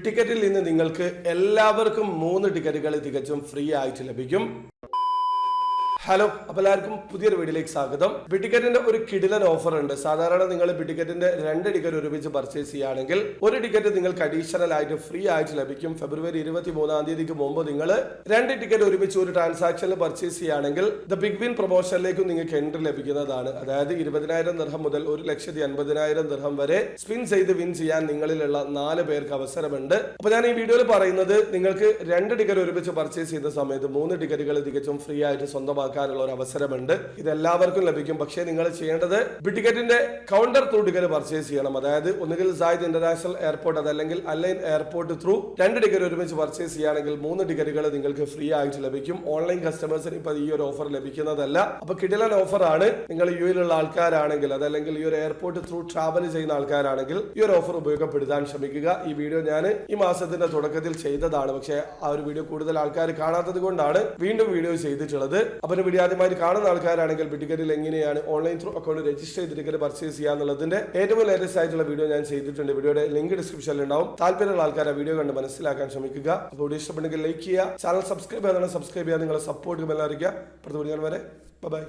ടിക്കറ്റിൽ നിന്ന് നിങ്ങൾക്ക് എല്ലാവർക്കും 3 ടിക്കറ്റുകൾ തികച്ചും ഫ്രീ ആയിട്ട് ലഭിക്കും. ഹലോ, അപ്പോൾ എല്ലാവർക്കും പുതിയൊരു വീഡിയോയിലേക്ക് സ്വാഗതം. ടിക്കറ്റിന്റെ ഒരു കിടിലൻ ഓഫർ ഉണ്ട്. സാധാരണ നിങ്ങൾ ടിക്കറ്റിന്റെ 2 ടിക്കറ്റ് ഒരുമിച്ച് പർച്ചേസ് ചെയ്യുകയാണെങ്കിൽ ഒരു ടിക്കറ്റ് നിങ്ങൾക്ക് അഡീഷണൽ ആയിട്ട് ഫ്രീ ആയിട്ട് ലഭിക്കും. ഫെബ്രുവരി 23-ാം തീയതിക്ക് മുമ്പ് നിങ്ങൾ 2 ടിക്കറ്റ് ഒരുമിച്ച് ഒരു ട്രാൻസാക്ഷനിൽ പർച്ചേസ് ചെയ്യുകയാണെങ്കിൽ ദ ബിഗ് വിൻ പ്രൊമോഷനിലേക്ക് നിങ്ങൾക്ക് എൻട്രി ലഭിക്കുന്നതാണ്. അതായത് 20,000 ദിർഹം മുതൽ 1,50,000 ദിർഹം വരെ സ്പിൻ ചെയ്ത് വിൻ ചെയ്യാൻ നിങ്ങളിലുള്ള 4 പേർക്ക് അവസരമുണ്ട്. അപ്പൊ ഞാൻ ഈ വീഡിയോയിൽ പറയുന്നത് നിങ്ങൾക്ക് 2 ടിക്കറ്റ് ഒരുമിച്ച് പർച്ചേസ് ചെയ്യുന്ന സമയത്ത് 3 ടിക്കറ്റുകൾ തികച്ചും ഫ്രീ ആയിട്ട് സ്വന്തമാക്കാൻ ഒരു അവസരമുണ്ട്. ഇത് എല്ലാവർക്കും ലഭിക്കും. പക്ഷേ നിങ്ങൾ ചെയ്യേണ്ടത് ടിക്കറ്റിന്റെ കൗണ്ടർ ത്രൂ ടിക്കറ്റ് പർച്ചേസ് ചെയ്യണം. അതായത് ഒന്നുകിൽ സായിദ് ഇന്റർനാഷണൽ എയർപോർട്ട് അതല്ലെങ്കിൽ അലൈൻ എയർപോർട്ട് ത്രൂ 2 ടിക്കറ്റ് ഒരുമിച്ച് പർച്ചേസ് ചെയ്യുകയാണെങ്കിൽ 3 ടിക്കറ്റുകൾ നിങ്ങൾക്ക് ഫ്രീ ആയിട്ട് ലഭിക്കും. ഓൺലൈൻ കസ്റ്റമേഴ്സിന് ഇപ്പൊ ഈ ഒരു ഓഫർ ലഭിക്കുന്നതല്ല. അപ്പൊ കിടിലൻ ഓഫർ ആണ്. നിങ്ങൾ യു എയിലുള്ള ആൾക്കാരാണെങ്കിൽ അതല്ലെങ്കിൽ ഈ ഒരു എയർപോർട്ട് ത്രൂ ട്രാവൽ ചെയ്യുന്ന ആൾക്കാരാണെങ്കിൽ ഈ ഒരു ഓഫർ ഉപയോഗപ്പെടുത്താൻ ശ്രമിക്കുക. ഈ വീഡിയോ ഞാൻ ഈ മാസത്തിന്റെ തുടക്കത്തിൽ ചെയ്തതാണ്. പക്ഷേ ആ ഒരു വീഡിയോ കൂടുതൽ ആൾക്കാർ കാണാത്തത് കൊണ്ടാണ് വീണ്ടും വീഡിയോ ചെയ്തിട്ടുള്ളത്. അപ്പൊ വീഡിയോ ആദ്യമായി കാണുന്ന ആൾക്കാരാണെങ്കിൽ ടിക്കറ്റിൽ എങ്ങനെയാണ് ഓൺലൈൻ ത്രൂ അക്കൗണ്ട് രജിസ്റ്റർ ചെയ്ത് ടിക്കറ്റ് പർച്ചേസ് ചെയ്യാന്നുള്ളതിന്റെ ഏറ്റവും ലേറ്റസ്റ്റ് ആയിട്ടുള്ള വീഡിയോ ഞാൻ ചെയ്തിട്ടുണ്ട്. വീഡിയോയുടെ ലിങ്ക് ഡിസ്ക്രിപ്ഷനിൽ ഉണ്ടാവും. താല്പര്യമുള്ള ആൾക്കാർ ആ വീഡിയോ കണ്ട് മനസ്സിലാക്കാൻ ശ്രമിക്കുക. അപ്പോൾ വീഡിയോ ഇഷ്ടപ്പെട്ടെങ്കിൽ ലൈക്ക് ചെയ്യുക, ചാനൽ സബ്സ്ക്രൈബ് ചെയ്യാൻ നിങ്ങളെ സപ്പോർട്ട് അറിയിക്കുക. അടുത്ത വീഡിയോ വരെ ബൈ.